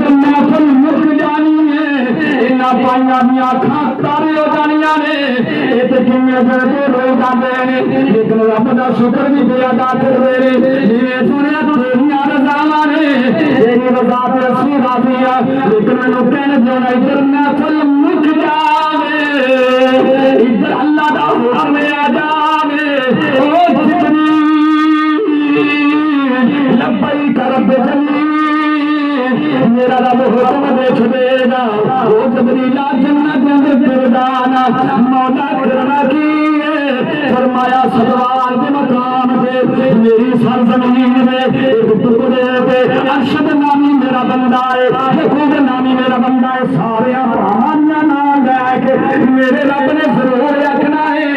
جب محفل مک جانی ہے انہاں پائیاں دی آنکھاں تارے ہو جانیاں نے اے تے کنے دے روئی جاندے نے لیکن رب دا شکر بھی بے ادا کر رہے نے جویں سنیا تیریاں رضاواں نے تیری رضا تے اسی راضی آ لیکن مینوں کہنے دے ادھر محفل مک جاوے ادھر اللہ دا حکم آ جاوے او جبریل لبیک رب جلیل میرا رب حکم دیکھ دے گا او جبریل جنت اندر پردانا مولا کرنا کی فرمایا سلوار کے مقام پہ میری سرزمین میں ایک ٹکڑے پہ ارشد نامی میرا بندہ ہے یعقوب نامی میرا بندہ ہے سارے پرانا نام لے کے میرے رب نے ضرور رکھنا ہے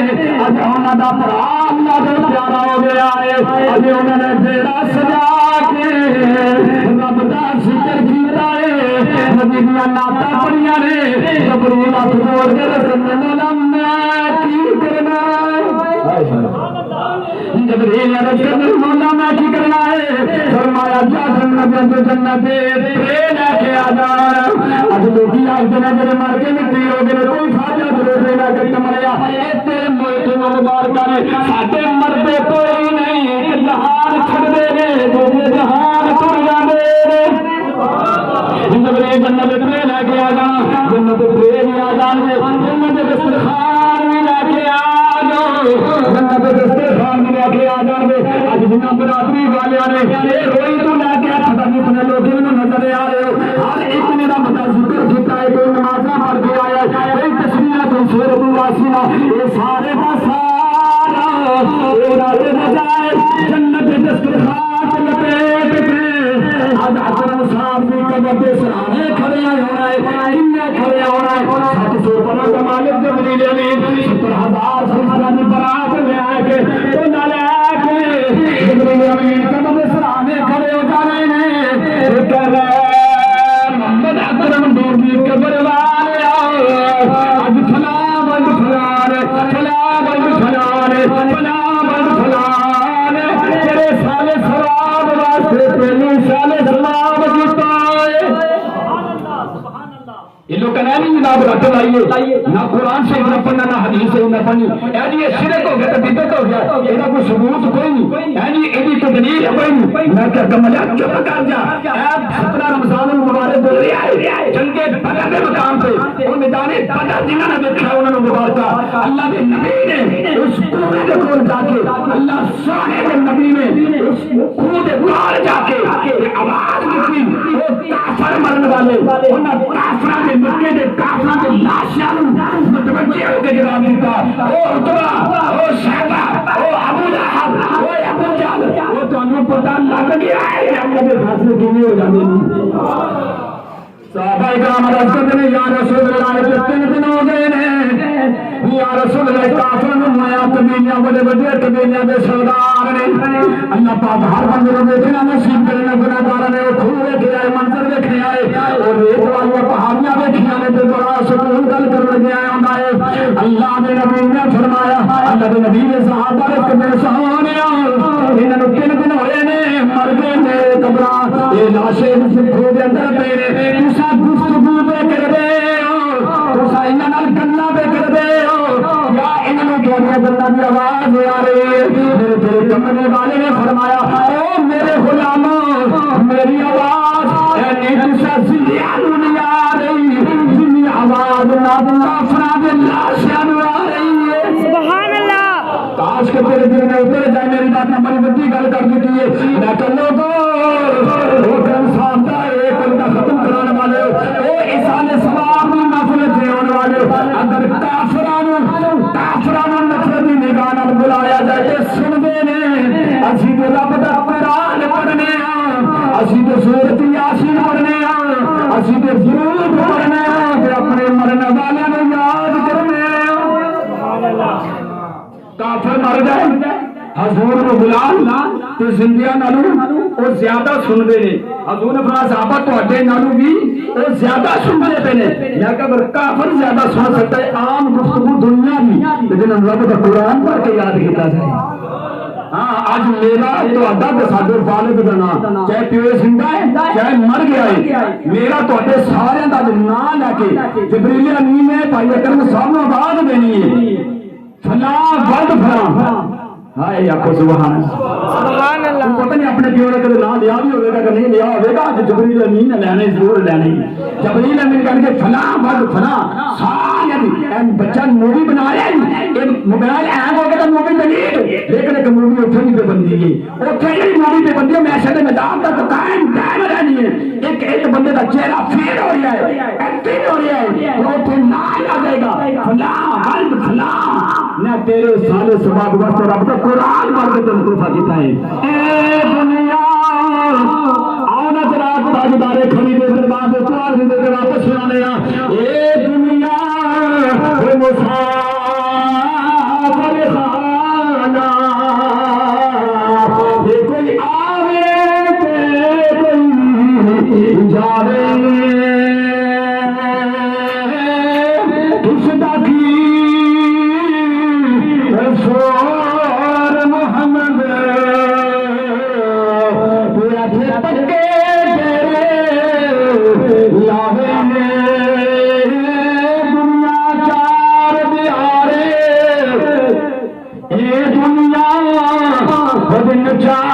اج انہاں دا بھرا اللہ دا پیارا ہو گیا ہے اج انہوں نے بیڑا سجا کے رب دا ذکر کیتا ہے نبی دیاں نعتاں پڑھیاں نے جبریل ہاتھ جوڑ کے رسول مولا میں کی کرنا جبریل عرض کرنے مولا میں کی کرنا ہے فرمایا جا جنت جنت لے کے آ جا اج لوگ آخر میرے مر کے مٹی ہو گئے کوئی خواجہ ضرور لے کے مریا تیرے ملک مبارکہ نے ساڈے مردے کوئی نہیں جہان چھڑ دے گئے دوسرے جہان تر جاندے جبریل جنت لے کے آ جا جنت لے آ جان جنت دسترخوان بھی لے کے آ جاؤ جنت دسترخوان بھی لے کے آ جان گے اج جنہ برادری والے نے روئی تو لے کے پتہ نہیں کتنے لوگ نظر آ رہے ہو ہر ایک نے رب دا ذکر کیتا ہے کوئی نمازاں پڑھ کے آیا کوئی تسبیحاں کوئی سورۃ یاسین یہ سارے دا سارا اورات بجائے جنت دسترخوان لپیٹ کے آج اکرم صاحب کی قبر کے سرانے کھڑے ہونا ہے انہیں کھڑے ہونا ہے 700 پناہ کا مالک جبریل امین 70,000 سلطانی برات لے آئے کے تو نہ لے آئے کے جبریل امین قبر کے سرانے کھڑے ہو جا رہے ہیں کہہ رہے محمد اکرم دور کی قبر والے آج فلاں بند فلانے فلاں بند فلانے فلاں بند فلانے تیرے سالے سواب واسطے پہلی سالے سواب کیتا ہے یہ لوگ کہنا نہیں جناب رکھ لائیے نہ قرآن سے نہ پڑھنا نہ حدیث سے نہ پڑھنی یعنی یہ شرک ہو گیا تو بدعت ہو گیا یہ کوئی ثبوت کوئی نہیں یعنی یہ کوئی دلیل کوئی نہیں میں کہتا ہوں ملک چپ کر جا 17 رمضان المبارک بول رہی ہے جنگ بدر کے مقام پہ وہ میدان بدر جنہوں نے دیکھا انہوں نے مبارکہ اللہ کے نبی نے اس کنویں کے کول جا کے اللہ صاحب نبی نے اس کنویں کے کول جا کے آواز نکلی وہ کافر مرنے والے انہاں کافراں دے مکے دے کافراں دے لاشاں متوجہ ہو کے جواب دیتا او عتبہ او شیبہ او ابو لہب او ابو جہل وہ تانوں پتہ لگ گیا ہے کہ اللہ دے فیصلے کیویں ہو جاندے نے صحابہ کرام عرض کرتے ہیں یا رسول اللہ کتنے دن ہو گئے ہیں یا رسول اللہ کافر نمایا قبیلیاں بڑے بڑے قبیلیاں دے سردار نے اللہ پاک ہر بندے نوں دیکھنا نصیب کرنا گناہگار نے وہ کھو کے آئے منظر دیکھنے آئے اور ریت والی پہاڑیاں دیکھیاں نے تے بڑا سکون گل کرنے گیا ہوندا ہے اللہ دے نبی نے فرمایا اللہ دے نبی نے صحابہ نے کدے سہانیا انہاں نوں 3 دن ہوئے نے مر گئے نے قبراں اے لاشیں کھو دے اندر پے نے گفتگو پہ کر دے تسا انہاں نال گلاں پہ کر دے یا انہاں نوں گلاں دی آواز آ رہی ہے میرے دل کمنے والے نے فرمایا او میرے غلاموں میری آواز اے تسا زلیاں نوں نہیں آ رہی زلی آواز نہ کافراں دے لاشاں نوں آ رہی ہے سبحان اللہ کاش کہ تیرے دل میں اتر جائے میری بات نہ بڑی بڑی گل کر دیتی ہے لیکن لوگوں وہ انسان دا ایک بندہ ختم کرانے والے او انسان ثواب نوں نفل دیون والے اگر کافراں نفرت دی نگاہ نال بلایا جائے تے سن دے نے اسی تے رب دا قرآن پڑھنے ہاں اسی تے سورۃ یاسین پڑھنے ہاں اسی تے درود پڑھنے ہاں تے اپنے مرنے والے نوں یاد کرنے ہاں سبحان اللہ کافر مر جائے حضور کو بلا تو زندیاں نالوں اور زیادہ سن دے نے حضور نے فرمایا صحابہ تواڈے نالوں بھی اور زیادہ سن دے پے نے یا کہ اگر کافر زیادہ سن سکتا ہے عام گفتگو دنیا میں لیکن رب کا قرآن پڑھ کے یاد کیتا جائے ہاں اج میرا تہاڈا تے ساڈے والد دا نام چاہے پیو زندہ ہے چاہے مر گیا ہے میرا تہاڈے سارے دا نام لے کے جبریل امین نے بھائی اکرم صاحب نوں آواز دینی ہے فلاں ولد فلاں ہائے آکھو سبحان اللہ پتہ نہیں اپنے پیو نے کدے نام لیا بھی ہوگا کہ نہیں لیا ہوگا جبریل امین نے لینے ضرور لینے جبریل امین کہہ کے فلاں ولد فلاں سارے بچہ مووی بنا رہا ہے موبائل ہینگ ہو گیا تو مووی ڈیلیٹ لیکن ایک مووی اتنے ہی پہ بندی ہے اتنے ہی مووی پہ بندی ہے میسے میدان تک قائم رہنی ہے ایک بندے کا چہرہ فیل ہو رہا ہے ایکٹنگ ہو رہا ہے وہ اتنے نہ آ جائے گا فلاں ولد فلاں نہ تیرے سارے سباب واسطے رب کا قرآن پڑھ کے تم کو فاقتا ہے اے دنیا آؤ نہ تیرا تاجدارے کھڑی دے پھر بات قرآن دے کے واپس سنانے اے دنیا اے مسافر خانہ یہ کوئی آوے تے کوئی جاوے اس دا کی رسول محمد پورا پکے تیرے لاوے دنیا چار دیارے اے دنیا بدن چار